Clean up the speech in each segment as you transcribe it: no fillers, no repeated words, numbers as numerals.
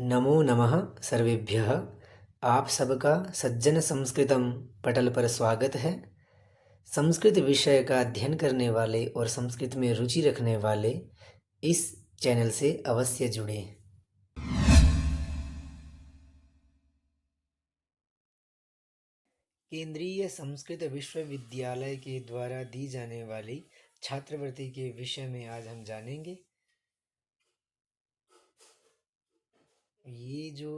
नमो नमः सर्वेभ्यः। आप सबका सज्जन संस्कृतम पटल पर स्वागत है। संस्कृत विषय का अध्ययन करने वाले और संस्कृत में रुचि रखने वाले इस चैनल से अवश्य जुड़ें। केंद्रीय संस्कृत विश्वविद्यालय के द्वारा दी जाने वाली छात्रवृत्ति के विषय में आज हम जानेंगे। ये जो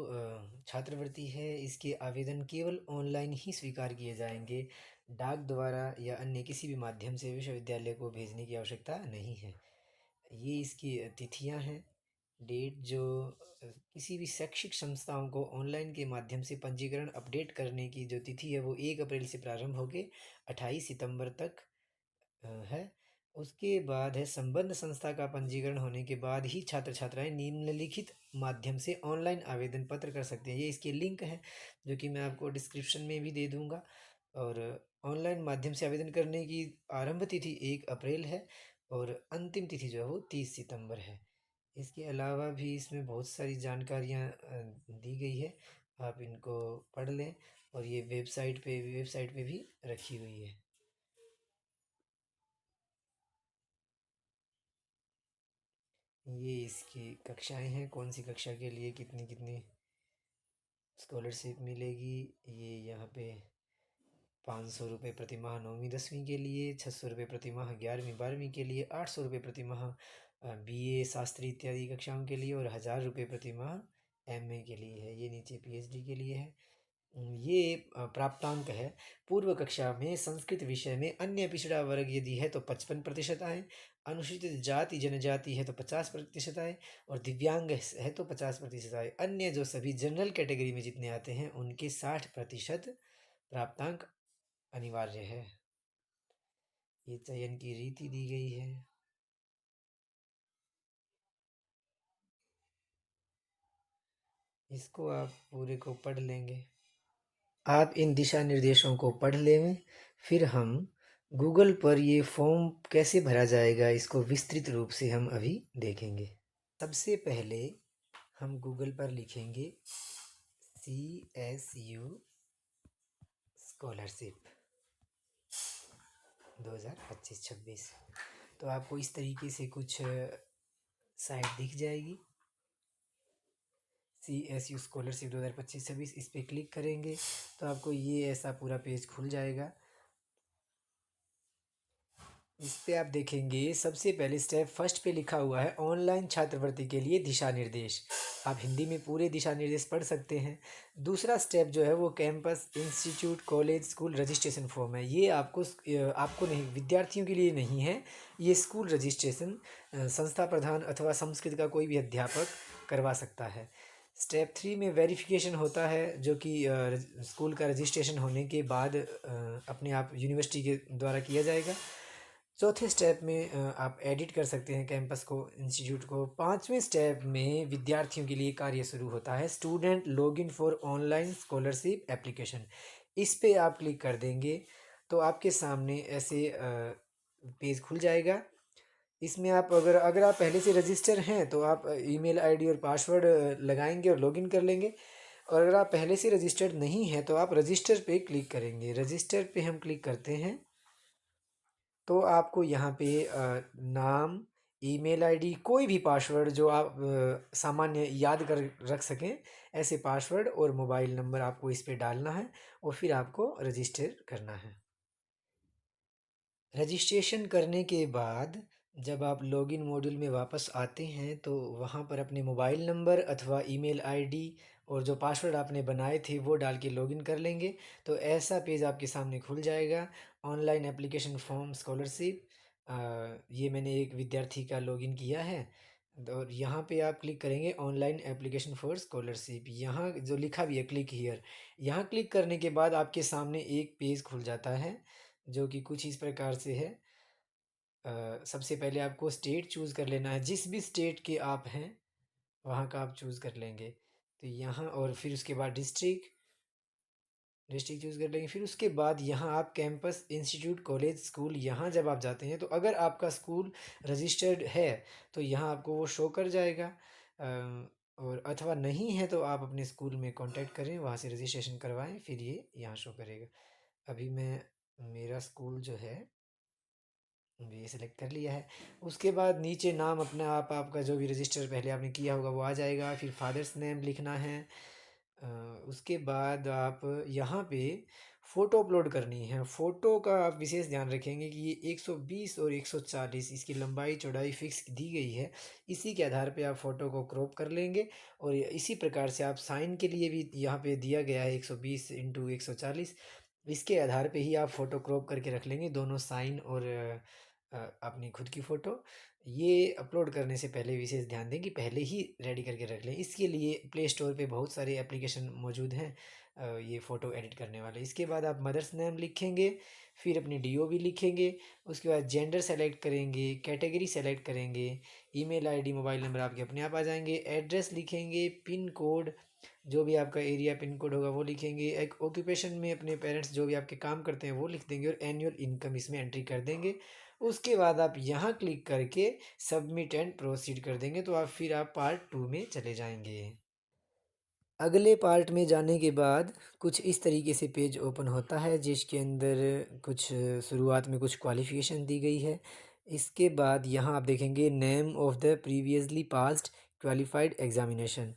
छात्रवृत्ति है, इसके आवेदन केवल ऑनलाइन ही स्वीकार किए जाएंगे। डाक द्वारा या अन्य किसी भी माध्यम से विश्वविद्यालय को भेजने की आवश्यकता नहीं है। ये इसकी तिथियां हैं। डेट जो किसी भी शैक्षिक संस्थाओं को ऑनलाइन के माध्यम से पंजीकरण अपडेट करने की जो तिथि है वो 1 अप्रैल से प्रारंभ होके 28 सितंबर तक है। उसके बाद है संबद्ध संस्था का पंजीकरण होने के बाद ही छात्र छात्राएं निम्नलिखित माध्यम से ऑनलाइन आवेदन पत्र कर सकते हैं। ये इसके लिंक है जो कि मैं आपको डिस्क्रिप्शन में भी दे दूंगा। और ऑनलाइन माध्यम से आवेदन करने की आरंभ तिथि 1 अप्रैल है और अंतिम तिथि जो है वो 30 सितंबर है। इसके अलावा भी इसमें बहुत सारी जानकारियाँ दी गई है, आप इनको पढ़ लें। और ये वेबसाइट पे भी रखी हुई है। ये इसकी कक्षाएं हैं, कौन सी कक्षा के लिए कितनी कितनी स्कॉलरशिप मिलेगी। ये यहाँ पे 500 रुपये प्रति माह 9वीं 10वीं के लिए, 600 रुपये प्रति माह 11वीं 12वीं के लिए, 800 रुपये प्रति माह BA शास्त्री इत्यादि कक्षाओं के लिए और 1000 रुपये प्रति माह MA के लिए है। ये नीचे PhD के लिए है। ये प्राप्तांक है। पूर्व कक्षा में संस्कृत विषय में अन्य पिछड़ा वर्ग यदि है तो 55% आए, अनुसूचित जाति जनजाति है तो 50% आए और दिव्यांग है तो 50% आए। अन्य जो सभी जनरल कैटेगरी में जितने आते हैं उनके 60% प्राप्तांक अनिवार्य है। ये चयन की रीति दी गई है। इसको आप पूरे को पढ़ लेंगे। आप इन दिशा निर्देशों को पढ़ लें। फिर हम गूगल पर ये फॉर्म कैसे भरा जाएगा इसको विस्तृत रूप से हम अभी देखेंगे। सबसे पहले हम गूगल पर लिखेंगे CSU स्कॉलरशिप 2025-26। तो आपको इस तरीके से कुछ साइट दिख जाएगी। CSU स्कॉलरशिप 2025-26, इस पर क्लिक करेंगे तो आपको ये ऐसा पूरा पेज खुल जाएगा। इस पे आप देखेंगे सबसे पहले स्टेप फर्स्ट पे लिखा हुआ है ऑनलाइन छात्रवृत्ति के लिए दिशा निर्देश। आप हिंदी में पूरे दिशा निर्देश पढ़ सकते हैं। दूसरा स्टेप जो है वो campus institute college school registration form है। ये आपको नहीं, विद्यार्थियों के लिए नहीं है। ये स्कूल रजिस्ट्रेशन संस्था प्रधान अथवा संस्कृत का कोई भी अध्यापक करवा सकता है। स्टेप 3 में वेरिफिकेशन होता है जो कि स्कूल का रजिस्ट्रेशन होने के बाद अपने आप यूनिवर्सिटी के द्वारा किया जाएगा। चौथे स्टेप में आप एडिट कर सकते हैं कैंपस को, इंस्टीट्यूट को। पांचवें स्टेप में विद्यार्थियों के लिए कार्य शुरू होता है student login for online scholarship application. इस पे आप क्लिक कर देंगे तो आपके सामने ऐसे पेज खुल जाएगा। इसमें आप अगर आप पहले से रजिस्टर हैं तो आप ईमेल आईडी और पासवर्ड लगाएंगे और लॉगिन कर लेंगे। और अगर आप पहले से रजिस्टर्ड नहीं हैं तो आप रजिस्टर पे क्लिक करेंगे। रजिस्टर पे हम क्लिक करते हैं तो आपको यहाँ पे नाम, ईमेल आईडी, कोई भी पासवर्ड जो आप सामान्य याद कर रख सकें, ऐसे पासवर्ड और मोबाइल नंबर आपको इस पे डालना है और फिर आपको रजिस्टर करना है। रजिस्ट्रेशन करने के बाद जब आप लॉगिन मॉड्यूल में वापस आते हैं तो वहाँ पर अपने मोबाइल नंबर अथवा ईमेल आईडी और जो पासवर्ड आपने बनाए थे वो डाल के लॉगिन कर लेंगे तो ऐसा पेज आपके सामने खुल जाएगा। ऑनलाइन एप्लीकेशन फॉर्म स्कॉलरशिप, ये मैंने एक विद्यार्थी का लॉगिन किया है। और यहाँ पे आप क्लिक करेंगे ऑनलाइन एप्लीकेशन फॉर स्कॉलरशिप, यहाँ जो लिखा भी है क्लिक हियर। यहाँ क्लिक करने के बाद आपके सामने एक पेज खुल जाता है जो कि कुछ इस प्रकार से है। सबसे पहले आपको स्टेट चूज़ कर लेना है, जिस भी स्टेट के आप हैं वहाँ का आप चूज़ कर लेंगे। तो यहाँ और फिर उसके बाद डिस्ट्रिक्ट चूज़ कर लेंगे। फिर उसके बाद यहाँ आप कैंपस इंस्टीट्यूट कॉलेज स्कूल, यहाँ जब आप जाते हैं तो अगर आपका स्कूल रजिस्टर्ड है तो यहाँ आपको वो शो कर जाएगा। और अथवा नहीं है तो आप अपने स्कूल में कांटेक्ट करें, वहाँ से रजिस्ट्रेशन करवाएं, फिर ये यहाँ शो करेगा। अभी मैं मेरा स्कूल जो है ये सेलेक्ट कर लिया है। उसके बाद नीचे नाम अपना आपका जो भी रजिस्टर पहले आपने किया होगा वो आ जाएगा। फिर फादर्स नेम लिखना है। अ, उसके बाद आप यहाँ पे फ़ोटो अपलोड करनी है। फ़ोटो का आप विशेष ध्यान रखेंगे कि ये 120 और 140 इसकी लंबाई चौड़ाई फिक्स दी गई है। इसी के आधार पे आप फ़ोटो को क्रॉप कर लेंगे और इसी प्रकार से आप साइन के लिए भी यहाँ पे दिया गया है 120 इंटू 140, इसके आधार पे ही आप फ़ोटो क्रॉप करके रख लेंगे दोनों साइन और अपनी खुद की फ़ोटो। ये अपलोड करने से पहले विशेष ध्यान दें कि पहले ही रेडी करके रख लें। इसके लिए प्ले स्टोर पे बहुत सारे एप्लीकेशन मौजूद हैं ये फ़ोटो एडिट करने वाले। इसके बाद आप मदर्स नेम लिखेंगे, फिर अपनी डीओबी लिखेंगे, उसके बाद जेंडर सेलेक्ट करेंगे, कैटेगरी सेलेक्ट करेंगे, ईमेल आईडी मोबाइल नंबर आपके अपने आप आ जाएंगे, एड्रेस लिखेंगे, पिन कोड जो भी आपका एरिया पिन कोड होगा वो लिखेंगे, एक ऑक्यूपेशन में अपने पेरेंट्स जो भी आपके काम करते हैं वो लिख देंगे और एनुअल इनकम इसमें एंट्री कर देंगे। उसके बाद आप यहाँ क्लिक करके सबमिट एंड प्रोसीड कर देंगे तो आप पार्ट 2 में चले जाएंगे। अगले पार्ट में जाने के बाद कुछ इस तरीके से पेज ओपन होता है जिसके अंदर कुछ शुरुआत में कुछ क्वालिफ़िकेशन दी गई है। इसके बाद यहाँ आप देखेंगे name of the previously passed qualified examination.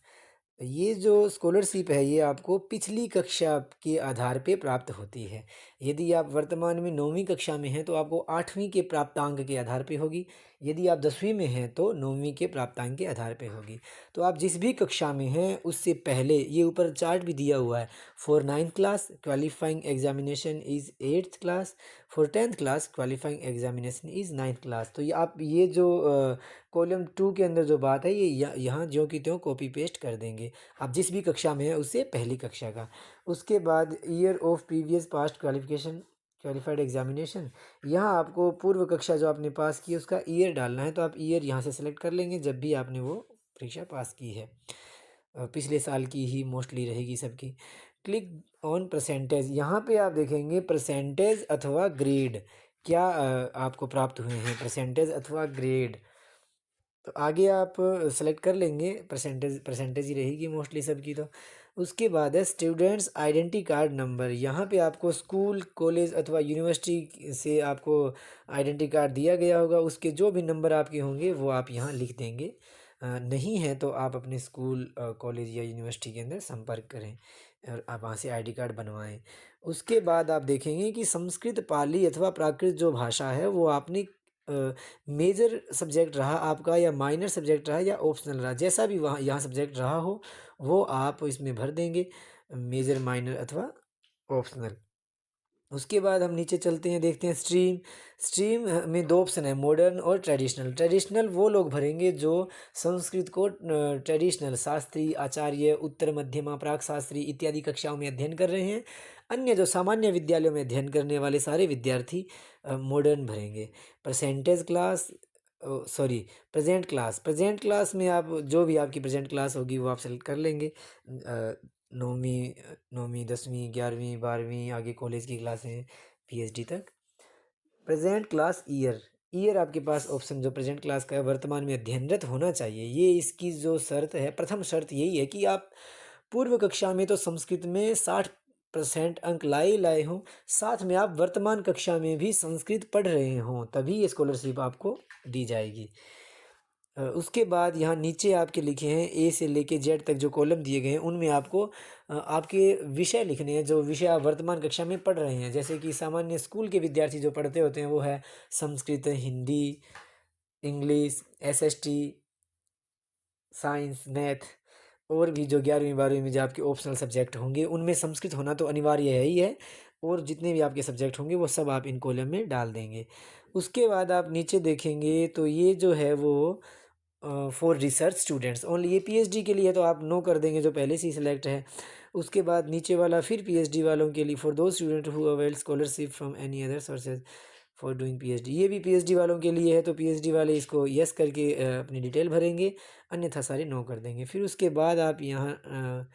ये जो स्कॉलरशिप है ये आपको पिछली कक्षा के आधार पे प्राप्त होती है। यदि आप वर्तमान में 9वीं कक्षा में हैं तो आपको 8वीं के प्राप्तांक के आधार पे होगी। यदि आप 10वीं में हैं तो 9वीं के प्राप्तांक के आधार पे होगी। तो आप जिस भी कक्षा में हैं उससे पहले ये ऊपर चार्ट भी दिया हुआ है। For 9th class qualifying examination is 8th class, for 10th class qualifying examination is 9th class. तो ये आप ये जो कॉलम 2 के अंदर जो बात है ये यहाँ ज्यों की त्यों कॉपी पेस्ट कर देंगे। आप जिस भी कक्षा में हैं उससे पहली कक्षा का। उसके बाद year of previous past qualification qualified examination, यहाँ आपको पूर्व कक्षा जो आपने पास की उसका ईयर डालना है। तो आप ईयर यहाँ से सेलेक्ट कर लेंगे जब भी आपने वो परीक्षा पास की है। पिछले साल की ही मोस्टली रहेगी सबकी। क्लिक ऑन परसेंटेज, यहाँ पे आप देखेंगे परसेंटेज अथवा ग्रेड क्या आपको प्राप्त हुए हैं, परसेंटेज अथवा ग्रेड। तो आगे आप सेलेक्ट कर लेंगे, परसेंटेज परसेंटेज ही रहेगी मोस्टली सबकी। तो उसके बाद है स्टूडेंट्स आइडेंटिटी कार्ड नंबर। यहाँ पे आपको स्कूल कॉलेज अथवा यूनिवर्सिटी से आपको आइडेंटिटी कार्ड दिया गया होगा, उसके जो भी नंबर आपके होंगे वो आप यहाँ लिख देंगे। नहीं है तो आप अपने स्कूल कॉलेज या यूनिवर्सिटी के अंदर संपर्क करें और आप वहाँ से आईडी कार्ड बनवाएं। उसके बाद आप देखेंगे कि संस्कृत पाली अथवा प्राकृत जो भाषा है वो आपने मेजर सब्जेक्ट रहा आपका या माइनर सब्जेक्ट रहा या ऑप्शनल रहा, जैसा भी वहाँ यहाँ सब्जेक्ट रहा हो वो आप इसमें भर देंगे, मेजर माइनर अथवा ऑप्शनल। उसके बाद हम नीचे चलते हैं, देखते हैं स्ट्रीम। स्ट्रीम में दो ऑप्शन है, मॉडर्न और ट्रेडिशनल। ट्रेडिशनल वो लोग भरेंगे जो संस्कृत को ट्रेडिशनल शास्त्रीय आचार्य उत्तर मध्यमा प्राक शास्त्री इत्यादि कक्षाओं में अध्ययन कर रहे हैं। अन्य जो सामान्य विद्यालयों में अध्ययन करने वाले सारे विद्यार्थी मॉडर्न भरेंगे। Percentage class sorry present class में आप जो भी आपकी प्रेजेंट क्लास होगी वो आप सेलेक्ट कर लेंगे। नौवीं नौवीं 10वीं 11वीं 12वीं आगे कॉलेज की क्लासें पीएचडी तक। प्रेजेंट क्लास ईयर, ईयर आपके पास ऑप्शन जो प्रेजेंट क्लास का है वर्तमान में अध्ययनरत होना चाहिए। ये इसकी जो शर्त है, प्रथम शर्त यही है कि आप पूर्व कक्षा में तो संस्कृत में 60% अंक लाए हों, साथ में आप वर्तमान कक्षा में भी संस्कृत पढ़ रहे हों, तभी ये स्कॉलरशिप आपको दी जाएगी। उसके बाद यहाँ नीचे आपके लिखे हैं ए से लेके जेड तक जो कॉलम दिए गए हैं उनमें आपको आपके विषय लिखने हैं जो विषय आप वर्तमान कक्षा में पढ़ रहे हैं। जैसे कि सामान्य स्कूल के विद्यार्थी जो पढ़ते होते हैं वो है Sanskrit, Hindi, English, SST, science, math, और भी जो 11वीं 12वीं में जो आपके ऑप्शनल सब्जेक्ट होंगे उनमें संस्कृत होना तो अनिवार्य है ही है, और जितने भी आपके सब्जेक्ट होंगे वो सब आप इन कॉलम में डाल देंगे। उसके बाद आप नीचे देखेंगे तो ये जो है वो फॉर रिसर्च स्टूडेंट्स ओनली, ये पीएचडी के लिए तो आप नो कर देंगे जो पहले से ही सिलेक्ट है। उसके बाद नीचे वाला फिर पीएचडी वालों के लिए फॉर दो student who avail scholarship from any other sources for doing PhD, ये भी पीएचडी वालों के लिए है। तो पीएचडी वाले इसको यस करके अपनी डिटेल भरेंगे, अन्यथा सारे नो कर देंगे। फिर उसके बाद आप यहाँ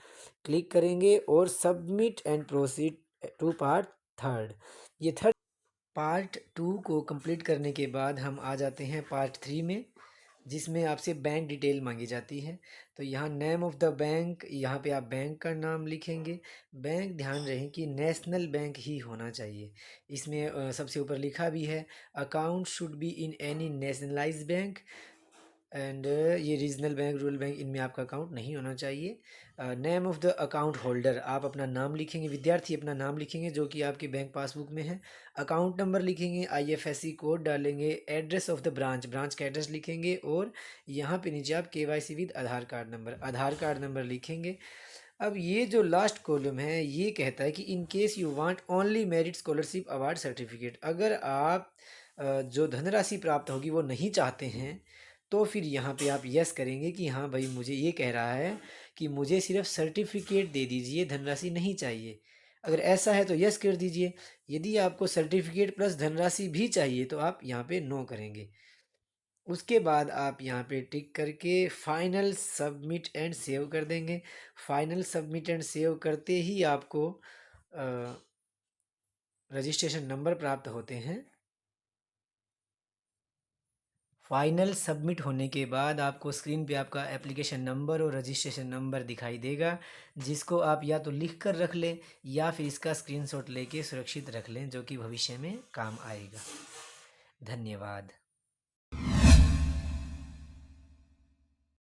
क्लिक करेंगे और submit and proceed to part third. ये थर्ड पार्ट 2 को कंप्लीट करने के बाद हम आ जाते हैं पार्ट 3 में। जिसमें आपसे बैंक डिटेल मांगी जाती है। तो यहाँ नेम ऑफ़ द बैंक, यहाँ पे आप बैंक का नाम लिखेंगे। बैंक ध्यान रहे कि नेशनल बैंक ही होना चाहिए। इसमें सबसे ऊपर लिखा भी है, account should be in any nationalised bank and ये रीजनल बैंक, रूरल बैंक, इनमें आपका अकाउंट नहीं होना चाहिए। Name of the account holder, आप अपना नाम लिखेंगे, विद्यार्थी अपना नाम लिखेंगे जो कि आपके बैंक पासबुक में है। अकाउंट नंबर लिखेंगे, आईएफएससी कोड डालेंगे, address of the branch, branch का एड्रेस लिखेंगे, और यहाँ पे नीचे आप KYC with Aadhaar card number, Aadhaar card number लिखेंगे। अब ये जो लास्ट कॉलम है ये कहता है कि in case you want only merit scholarship award certificate, अगर आप जो धनराशि प्राप्त होगी वो नहीं चाहते हैं तो फिर यहाँ पे आप यस करेंगे कि हाँ भाई मुझे ये कह रहा है कि मुझे सिर्फ सर्टिफिकेट दे दीजिए, धनराशि नहीं चाहिए। अगर ऐसा है तो यस कर दीजिए। यदि आपको सर्टिफिकेट प्लस धनराशि भी चाहिए तो आप यहाँ पे नो करेंगे। उसके बाद आप यहाँ पे टिक करके फाइनल सबमिट एंड सेव कर देंगे। फाइनल सबमिट एंड सेव करते ही आपको रजिस्ट्रेशन नंबर प्राप्त होते हैं। फाइनल सबमिट होने के बाद आपको स्क्रीन पे आपका एप्लीकेशन नंबर और रजिस्ट्रेशन नंबर दिखाई देगा, जिसको आप या तो लिख कर रख लें या फिर इसका स्क्रीनशॉट लेके सुरक्षित रख लें, जो कि भविष्य में काम आएगा। धन्यवाद।